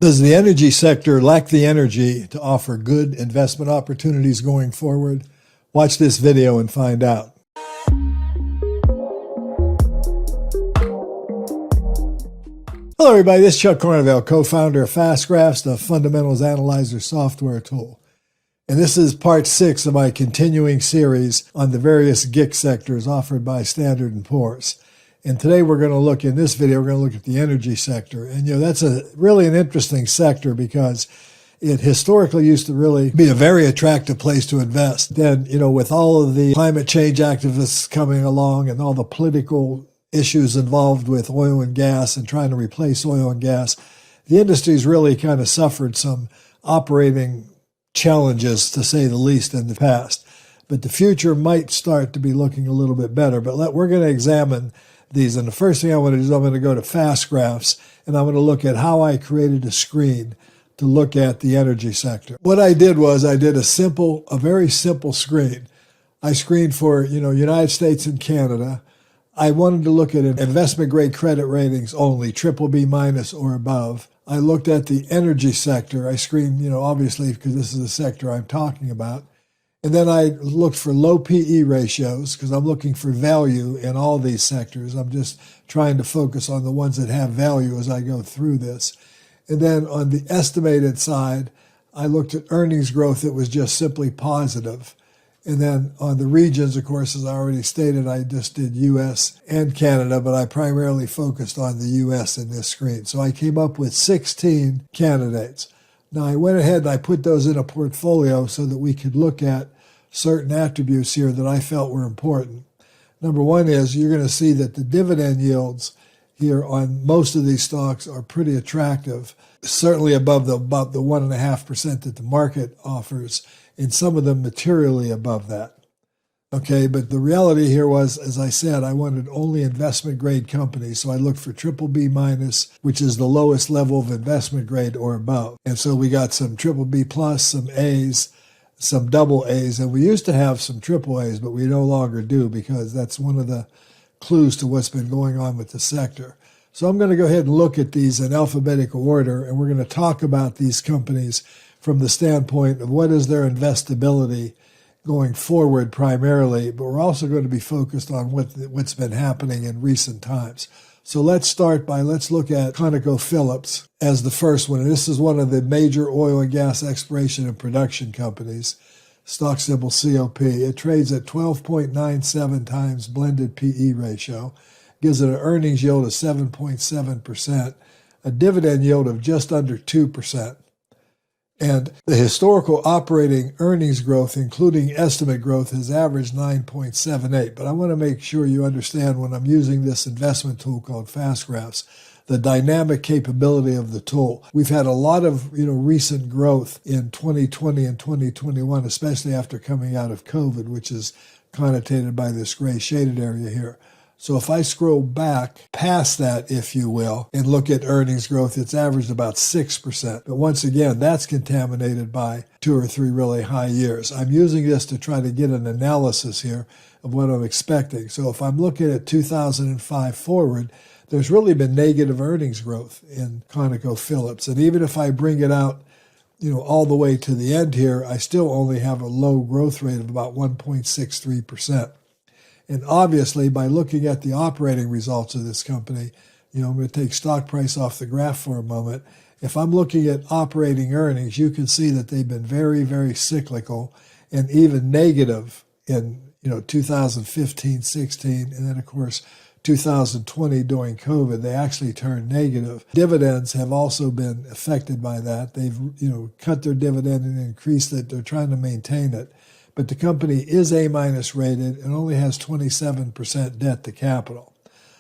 Does the energy sector lack the energy to offer good investment opportunities going forward? Watch this video and find out. Hello everybody, this is Chuck Carnevale, co-founder of FastGraphs, the Fundamentals Analyzer software tool. And this is part 6 of my continuing series on the various GIC sectors offered by Standard & Poor's. And today we're going to look, in this video, we're going to look at the energy sector. And, that's really an interesting sector because it historically used to really be a very attractive place to invest. Then, with all of the climate change activists coming along and all the political issues involved with oil and gas and trying to replace oil and gas, the industry's really kind of suffered some operating challenges, to say the least, in the past. But the future might start to be looking a little bit better. But we're going to examine these. And the first thing I want to do is I'm going to go to FastGraphs and I'm going to look at how I created a screen to look at the energy sector. What I did was I did a very simple screen. I screened for, United States and Canada. I wanted to look at investment grade credit ratings only, BBB minus or above. I looked at the energy sector. I screened, obviously, because this is the sector I'm talking about. And then I looked for low PE ratios because I'm looking for value in all these sectors. I'm just trying to focus on the ones that have value as I go through this. And then on the estimated side, I looked at earnings growth that was just simply positive. And then on the regions, of course, as I already stated, I just did U.S. and Canada, but I primarily focused on the U.S. in this screen. So I came up with 16 candidates. Now, I went ahead and I put those in a portfolio so that we could look at certain attributes here that I felt were important. Number one is you're going to see that the dividend yields here on most of these stocks are pretty attractive, certainly above about the 1.5% that the market offers, and some of them materially above that. Okay, but the reality here was, as I said, I wanted only investment grade companies. So I looked for BBB minus, which is the lowest level of investment grade or above. And so we got some BBB plus, some A's, some double A's. And we used to have some triple A's, but we no longer do because that's one of the clues to what's been going on with the sector. So I'm going to go ahead and look at these in alphabetical order. And we're going to talk about these companies from the standpoint of what is their investability going forward primarily, but we're also going to be focused on what's been happening in recent times. So let's look at Conoco Phillips as the first one. And this is one of the major oil and gas exploration and production companies, stock symbol COP. It trades at 12.97 times blended PE ratio, gives it an earnings yield of 7.7%, a dividend yield of just under 2%. And the historical operating earnings growth, including estimate growth, has averaged 9.78. But I want to make sure you understand when I'm using this investment tool called FastGraphs, the dynamic capability of the tool. We've had a lot of recent growth in 2020 and 2021, especially after coming out of COVID, which is connotated by this gray shaded area here. So if I scroll back past that, if you will, and look at earnings growth, it's averaged about 6%. But once again, that's contaminated by 2 or 3 really high years. I'm using this to try to get an analysis here of what I'm expecting. So if I'm looking at 2005 forward, there's really been negative earnings growth in Conoco Phillips. And even if I bring it out, all the way to the end here, I still only have a low growth rate of about 1.63%. And obviously, by looking at the operating results of this company, I'm going to take stock price off the graph for a moment. If I'm looking at operating earnings, you can see that they've been very, very cyclical and even negative in, 2015, 16, and then, of course, 2020 during COVID, they actually turned negative. Dividends have also been affected by that. They've, cut their dividend and increased it. They're trying to maintain it. But the company is A-minus rated and only has 27% debt to capital.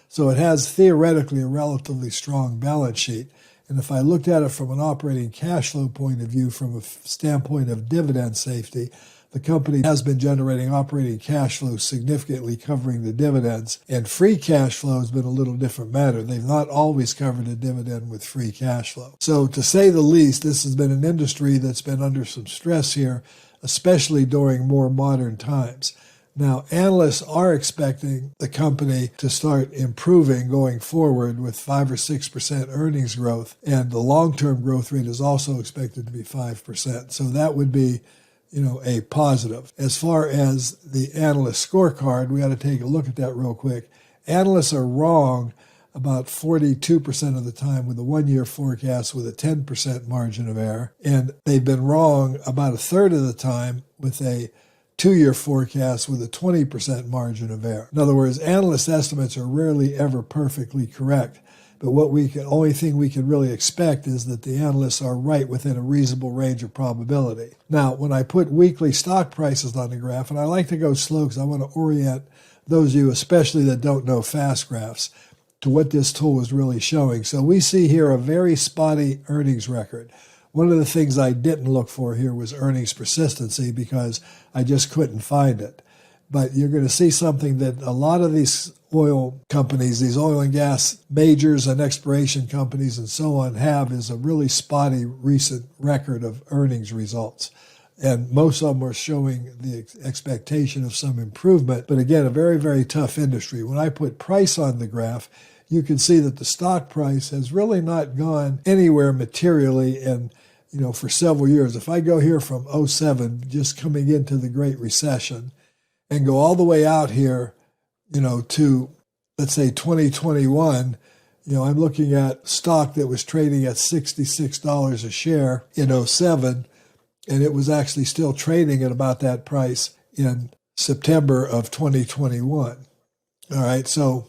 So it has theoretically a relatively strong balance sheet. And if I looked at it from an operating cash flow point of view, from a standpoint of dividend safety, the company has been generating operating cash flow significantly covering the dividends. And free cash flow has been a little different matter. They've not always covered a dividend with free cash flow. So to say the least, this has been an industry that's been under some stress here, especially during more modern times. Now, analysts are expecting the company to start improving going forward with 5 or 6% earnings growth, and the long-term growth rate is also expected to be 5%. So that would be, a positive. As far as the analyst scorecard, we ought to take a look at that real quick. Analysts are wrong about 42% of the time with a one-year forecast with a 10% margin of error, and they've been wrong about a third of the time with a two-year forecast with a 20% margin of error. In other words, analyst estimates are rarely ever perfectly correct, but only thing we can really expect is that the analysts are right within a reasonable range of probability. Now, when I put weekly stock prices on the graph, and I like to go slow because I want to orient those of you, especially that don't know fast graphs, to what this tool is really showing. So we see here a very spotty earnings record. One of the things I didn't look for here was earnings persistency because I just couldn't find it. But you're going to see something that a lot of these oil companies, these oil and gas majors and exploration companies and so on have is a really spotty recent record of earnings results. And most of them are showing the expectation of some improvement. But again, a very, very tough industry. When I put price on the graph, you can see that the stock price has really not gone anywhere materially in, for several years. If I go here from 07, just coming into the Great Recession, and go all the way out here, to, let's say, 2021, I'm looking at stock that was trading at $66 a share in 07, and it was actually still trading at about that price in September of 2021. All right, so,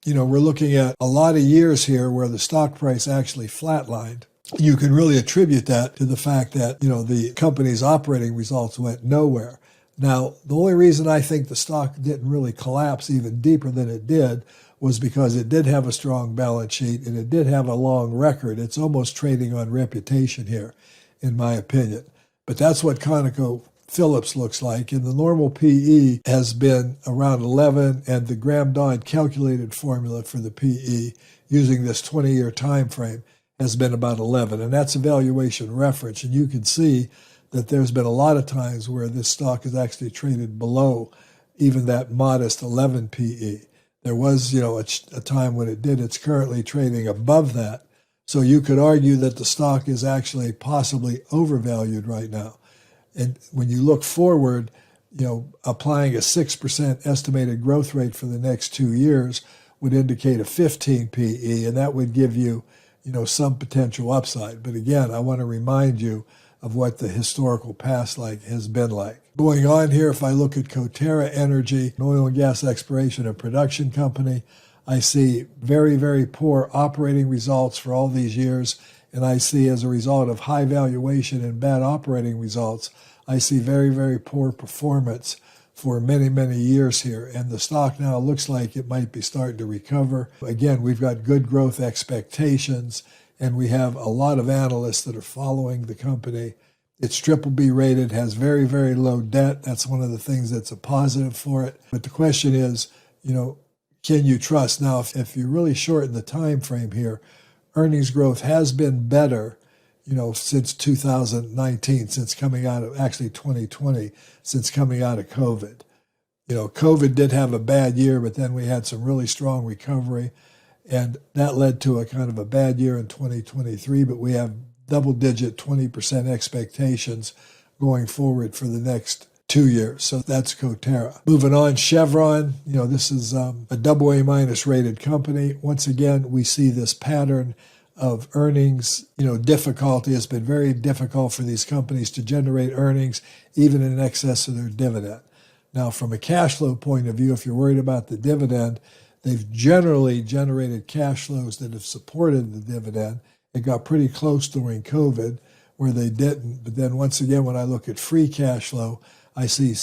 we're looking at a lot of years here where the stock price actually flatlined. You can really attribute that to the fact that, the company's operating results went nowhere. Now, the only reason I think the stock didn't really collapse even deeper than it did was because it did have a strong balance sheet and it did have a long record. It's almost trading on reputation here, in my opinion. But that's what Conoco Phillips looks like. And the normal PE has been around 11, and the Graham-Dodd calculated formula for the PE using this 20-year time frame has been about 11. And that's a valuation reference. And you can see that there's been a lot of times where this stock is actually traded below even that modest 11 PE. There was, a time when it did. It's currently trading above that. So you could argue that the stock is actually possibly overvalued right now. And when you look forward, applying a 6% estimated growth rate for the next 2 years would indicate a 15 PE, and that would give you, some potential upside. But again, I want to remind you of what the historical past has been like. Going on here, if I look at Coterra Energy, an oil and gas exploration and production company, I see very, very poor operating results for all these years, and I see as a result of high valuation and bad operating results, I see very, very poor performance for many, many years here. And the stock now looks like it might be starting to recover. Again, we've got good growth expectations, and we have a lot of analysts that are following the company. It's BBB rated, has very, very low debt. That's one of the things that's a positive for it. But the question is, can you trust? Now, if you really shorten the time frame here, earnings growth has been better, since 2019, since coming out of, actually 2020, since coming out of COVID. COVID did have a bad year, but then we had some really strong recovery. And that led to a kind of a bad year in 2023, but we have double-digit 20% expectations going forward for the next 2 years. So that's Coterra. Moving on, Chevron, this is a AA- rated company. Once again, we see this pattern of earnings, difficulty. It's been very difficult for these companies to generate earnings, even in excess of their dividend. Now, from a cash flow point of view, if you're worried about the dividend, they've generally generated cash flows that have supported the dividend. It got pretty close during COVID where they didn't. But then once again, when I look at free cash flow, I see,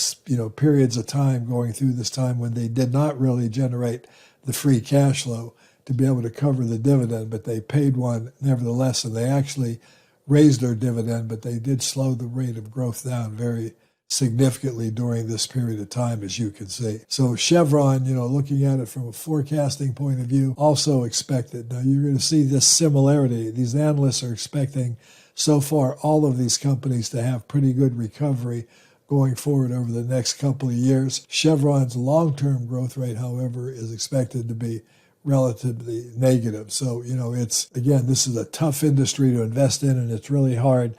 periods of time going through this time when they did not really generate the free cash flow to be able to cover the dividend, but they paid one nevertheless, and they actually raised their dividend, but they did slow the rate of growth down very significantly during this period of time, as you can see. So Chevron, looking at it from a forecasting point of view, also expected. Now you're going to see this similarity. These analysts are expecting so far all of these companies to have pretty good recovery going forward over the next couple of years. Chevron's long-term growth rate, however, is expected to be relatively negative. So, this is a tough industry to invest in, and it's really hard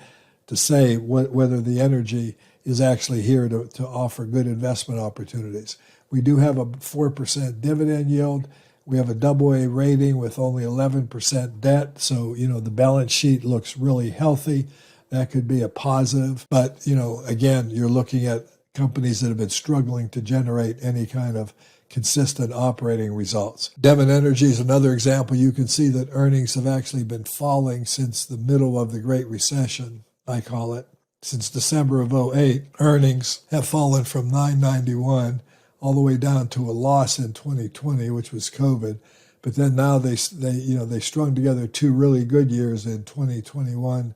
to say whether the energy is actually here to offer good investment opportunities. We do have a 4% dividend yield. We have a AA rating with only 11% debt. So, the balance sheet looks really healthy. That could be a positive. But, again, you're looking at companies that have been struggling to generate any kind of consistent operating results. Devon Energy is another example. You can see that earnings have actually been falling since the middle of the Great Recession, I call it. Since December of 2008, earnings have fallen from $9.91 all the way down to a loss in 2020, which was COVID. But then now they strung together two really good years in 2021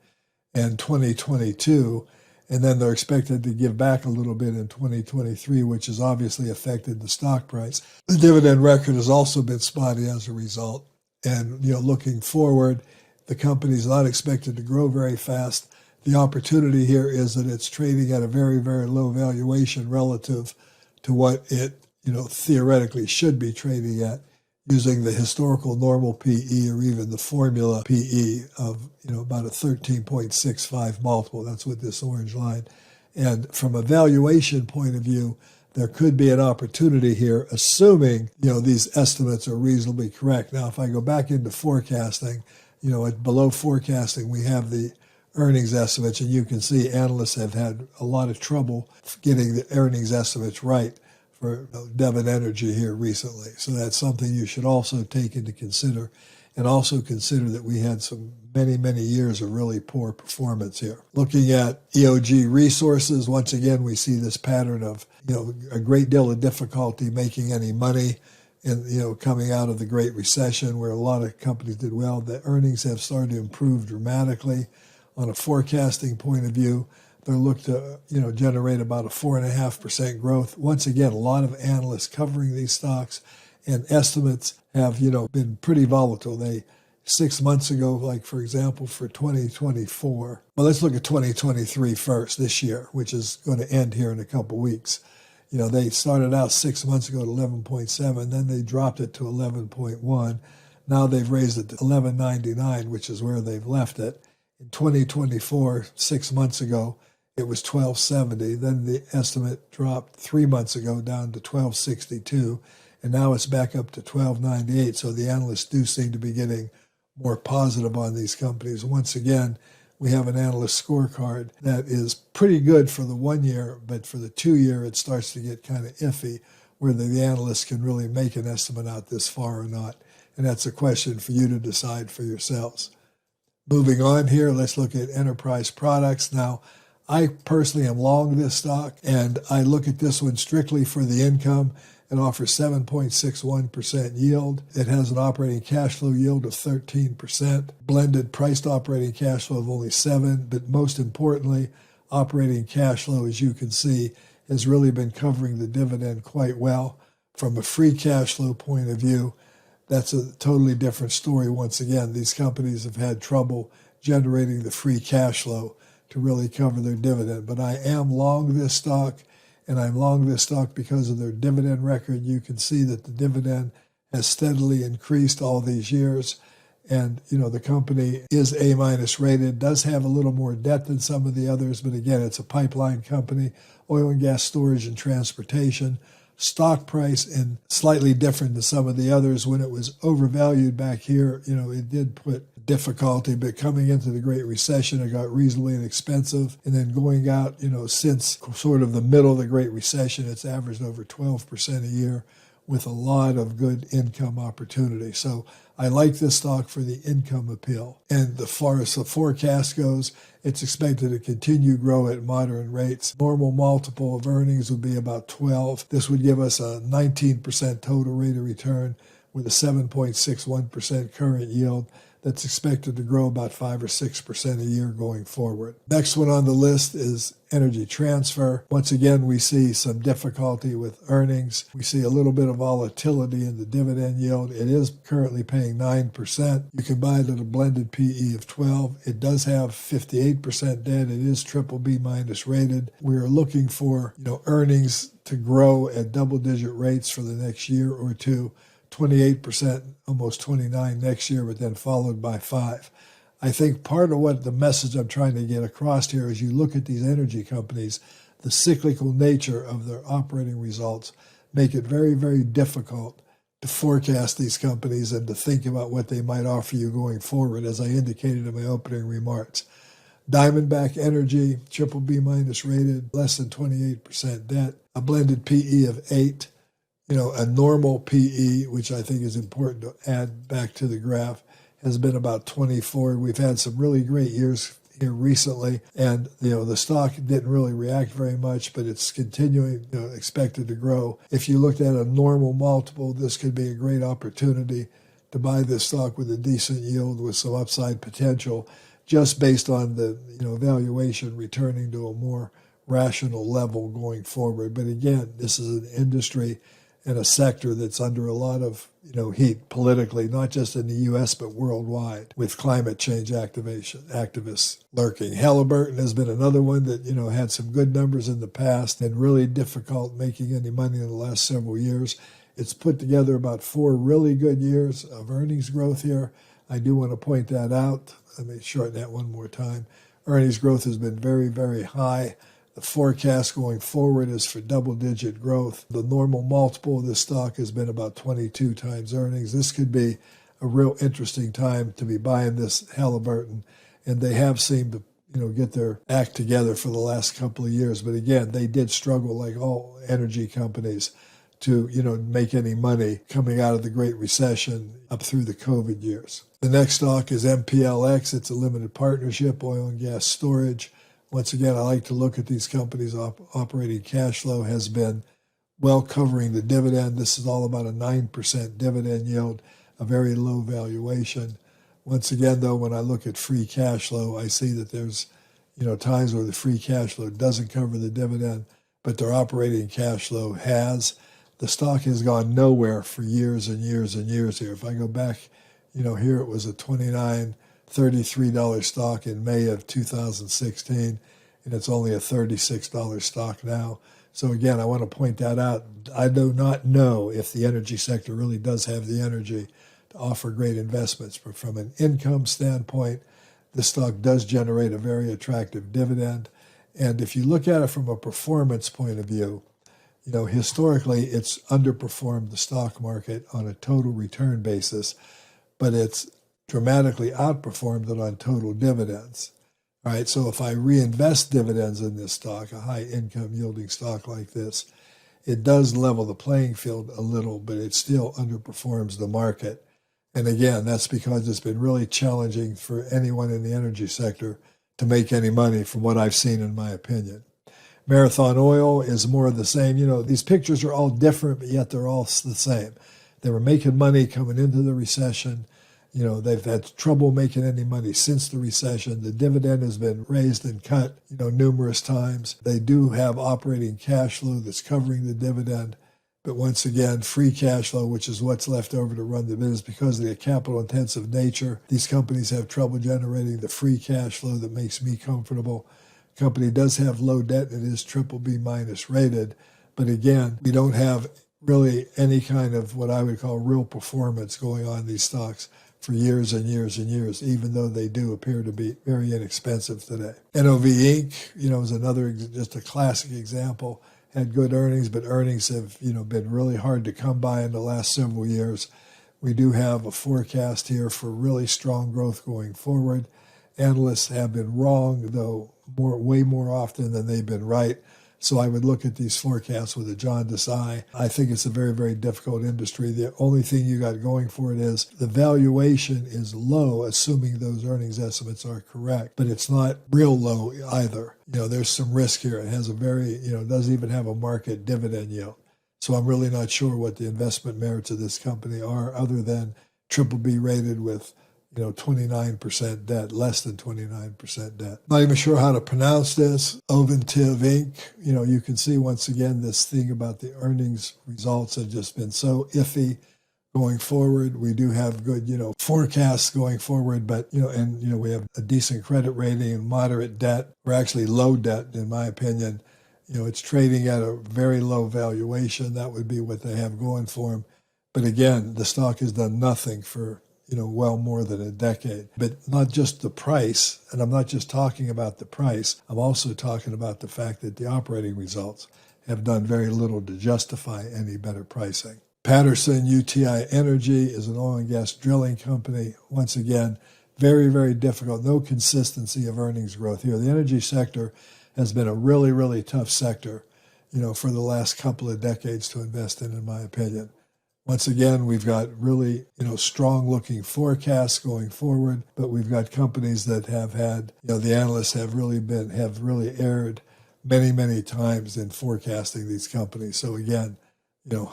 and 2022, and then they're expected to give back a little bit in 2023, which has obviously affected the stock price. The dividend record has also been spotty as a result. And, looking forward, the company is not expected to grow very fast. The opportunity here is that it's trading at a very, very low valuation relative to what it, theoretically should be trading at, using the historical normal PE or even the formula PE of, about a 13.65 multiple. That's what this orange line. And from a valuation point of view, there could be an opportunity here, assuming, these estimates are reasonably correct. Now, if I go back into forecasting, below forecasting, we have the earnings estimates, and you can see analysts have had a lot of trouble getting the earnings estimates right for Devon Energy here recently. So that's something you should also take into consider, and also consider that we had many, many years of really poor performance here. Looking at EOG Resources, once again, we see this pattern of, a great deal of difficulty making any money and, coming out of the Great Recession where a lot of companies did well. The earnings have started to improve dramatically. On a forecasting point of view, they look to, generate about a 4.5% growth. Once again, a lot of analysts covering these stocks, and estimates have, been pretty volatile. 6 months ago, like for example, for 2024, well, let's look at 2023 first, this year, which is going to end here in a couple weeks. They started out 6 months ago at 11.7, then they dropped it to 11.1. Now they've raised it to 11.99, which is where they've left it. In 2024, 6 months ago, it was 12.70. Then the estimate dropped 3 months ago down to 12.62, and now it's back up to 12.98. So the analysts do seem to be getting more positive on these companies. Once again, we have an analyst scorecard that is pretty good for the 1 year, but for the 2 year, it starts to get kind of iffy, whether the analysts can really make an estimate out this far or not. And that's a question for you to decide for yourselves. Moving on here, let's look at enterprise products. Now, I personally am long this stock, and I look at this one strictly for the income. It offers 7.61% yield. It has an operating cash flow yield of 13%, blended priced operating cash flow of only 7%, but most importantly, operating cash flow, as you can see, has really been covering the dividend quite well. From a free cash flow point of view, that's a totally different story. Once again, these companies have had trouble generating the free cash flow to really cover their dividend. But I am long this stock, and I'm long this stock because of their dividend record. You can see that the dividend has steadily increased all these years. And, the company is A- rated, does have a little more debt than some of the others. But again, it's a pipeline company, oil and gas storage and transportation. Stock price and slightly different than some of the others. When it was overvalued back here, it did put difficulty, but coming into the Great Recession, it got reasonably inexpensive. And then going out, since sort of the middle of the Great Recession, it's averaged over 12% a year with a lot of good income opportunity. So I like this stock for the income appeal. And as far as the forecast goes, it's expected to continue to grow at moderate rates. Normal multiple of earnings would be about 12. This would give us a 19% total rate of return with a 7.61% current yield. that's expected to grow about 5 or 6% a year going forward. Next one on the list is Energy Transfer. Once again, we see some difficulty with earnings. We see a little bit of volatility in the dividend yield. It is currently paying 9%. You can buy it at a blended PE of 12. It does have 58% debt. It is BBB minus rated. We are looking for, earnings to grow at double-digit rates for the next year or two. 28%, almost 29% next year, but then followed by 5%. I think part of what the message I'm trying to get across here is you look at these energy companies, the cyclical nature of their operating results make it very, very difficult to forecast these companies and to think about what they might offer you going forward, as I indicated in my opening remarks. Diamondback Energy, BBB minus rated, less than 28% debt, a blended PE of 8. A normal PE, which I think is important to add back to the graph, has been about 24. We've had some really great years here recently, and the stock didn't really react very much, but it's continuing, expected to grow. If you looked at a normal multiple, this could be a great opportunity to buy this stock with a decent yield with some upside potential, just based on the valuation returning to a more rational level going forward. But again, this is an industry and a sector that's under a lot of heat politically, not just in the U.S. but worldwide, with climate change activists lurking. Halliburton has been another one that had some good numbers in the past and really difficult making any money in the last several years. It's put together about 4 really good years of earnings growth here. I do want to point that out. Let me shorten that one more time. Earnings growth has been very, very high. The forecast going forward is for double-digit growth. The normal multiple of this stock has been about 22 times earnings. This could be a real interesting time to be buying this Halliburton, and they have seemed to get their act together for the last couple of years. But again, they did struggle, like all energy companies, to make any money coming out of the Great Recession up through the COVID years. The next stock is MPLX. It's a limited partnership, oil and gas storage. Once again, I like to look at these companies' operating cash flow has been well covering the dividend. This is all about a 9% dividend yield, a very low valuation. Once again, though, when I look at free cash flow, I see that there's times where the free cash flow doesn't cover the dividend, but their operating cash flow has. The stock has gone nowhere for years and years and years here. If I go back, here it was a $33 stock in May of 2016, and it's only a $36 stock now. So again, I want to point that out. I do not know if the energy sector really does have the energy to offer great investments, but from an income standpoint, this stock does generate a very attractive dividend. And if you look at it from a performance point of view, historically it's underperformed the stock market on a total return basis, but it's dramatically outperformed it on total dividends. All right, so if I reinvest dividends in this stock, a high income yielding stock like this, it does level the playing field a little, but it still underperforms the market. And again, that's because it's been really challenging for anyone in the energy sector to make any money, from what I've seen, in my opinion. Marathon Oil is more of the same. These pictures are all different, but yet they're all the same. They were making money coming into the recession. They've had trouble making any money since the recession. The dividend has been raised and cut, numerous times. They do have operating cash flow that's covering the dividend. But once again, free cash flow, which is what's left over to run the business, because of the capital-intensive nature, these companies have trouble generating the free cash flow that makes me comfortable. The company does have low debt. It is BBB minus rated. But again, we don't have really any kind of what I would call real performance going on in these stocks for years and years and years, even though they do appear to be very inexpensive today. NOV Inc., is another, just a classic example. Had good earnings, but earnings have, been really hard to come by in the last several years. We do have a forecast here for really strong growth going forward. Analysts have been wrong, though, way more often than they've been right. So I would look at these forecasts with a jaundiced eye. I think it's a very, very difficult industry. The only thing you got going for it is the valuation is low, assuming those earnings estimates are correct, but it's not real low either. There's some risk here. It has a very, doesn't even have a market dividend yield. So I'm really not sure what the investment merits of this company are, other than BBB rated with 29% debt, less than 29% debt. Not even sure how to pronounce this. Ovintiv Inc. You can see once again this thing about the earnings results have just been so iffy going forward. We do have good, forecasts going forward, but, we have a decent credit rating and moderate debt, or actually low debt, in my opinion. It's trading at a very low valuation. That would be what they have going for them. But again, the stock has done nothing for, well more than a decade. But not just the price, and I'm not just talking about the price, I'm also talking about the fact that the operating results have done very little to justify any better pricing. Patterson UTI Energy is an oil and gas drilling company. Once again, very, very difficult. No consistency of earnings growth here. The energy sector has been a really, really tough sector, for the last couple of decades to invest in my opinion. Once again, we've got really, strong-looking forecasts going forward, but we've got companies that have had, the analysts have really erred many, many times in forecasting these companies. So again,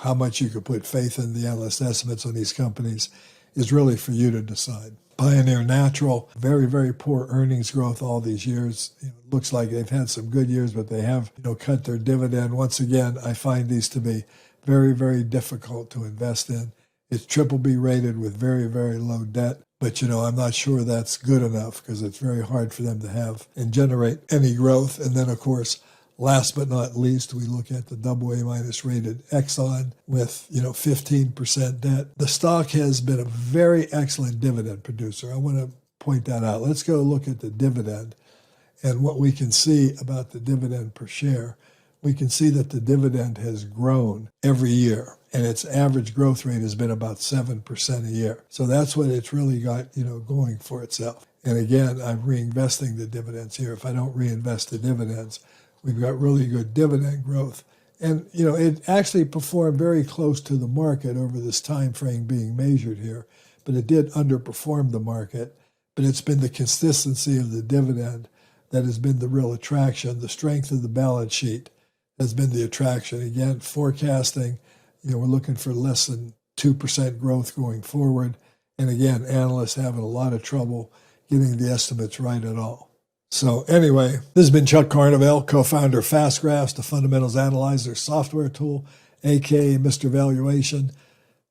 how much you could put faith in the analyst estimates on these companies is really for you to decide. Pioneer Natural, very, very poor earnings growth all these years. It looks like they've had some good years, but they have, cut their dividend. Once again, I find these to be very, very difficult to invest in. It's BBB rated with very, very low debt, but I'm not sure that's good enough because it's very hard for them to have and generate any growth. And then, of course, last but not least, we look at the AA- rated Exxon with, 15% debt. The stock has been a very excellent dividend producer. I want to point that out. Let's go look at the dividend and what we can see about the dividend per share. We can see that the dividend has grown every year, and its average growth rate has been about 7% a year. So that's what it's really got, going for itself. And again, I'm reinvesting the dividends here. If I don't reinvest the dividends, we've got really good dividend growth. And, it actually performed very close to the market over this time frame being measured here, but it did underperform the market. But it's been the consistency of the dividend that has been the real attraction. The strength of the balance sheet has been the attraction. Again, forecasting, we're looking for less than 2% growth going forward. And again, analysts having a lot of trouble getting the estimates right at all. So anyway, this has been Chuck Carnevale, co-founder of FastGraphs, the fundamentals analyzer software tool, a.k.a. Mr. Valuation,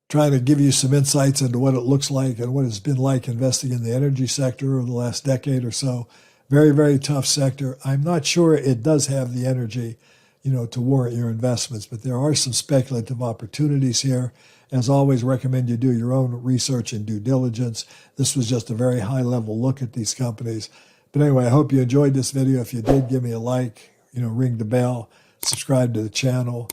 trying to give you some insights into what it looks like and what it's been like investing in the energy sector over the last decade or so. Very, very tough sector. I'm not sure it does have the energy to warrant your investments, but there are some speculative opportunities here. As always, recommend you do your own research and due diligence. This was just a very high-level look at these companies. But anyway, I hope you enjoyed this video. If you did, give me a like, ring the bell, subscribe to the channel,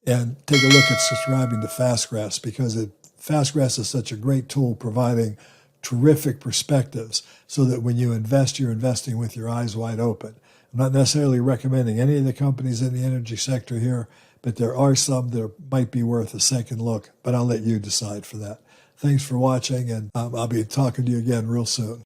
and take a look at subscribing to FastGraphs because FastGraphs is such a great tool providing terrific perspectives so that when you invest, you're investing with your eyes wide open. I'm not necessarily recommending any of the companies in the energy sector here, but there are some that might be worth a second look, but I'll let you decide for that. Thanks for watching, and I'll be talking to you again real soon.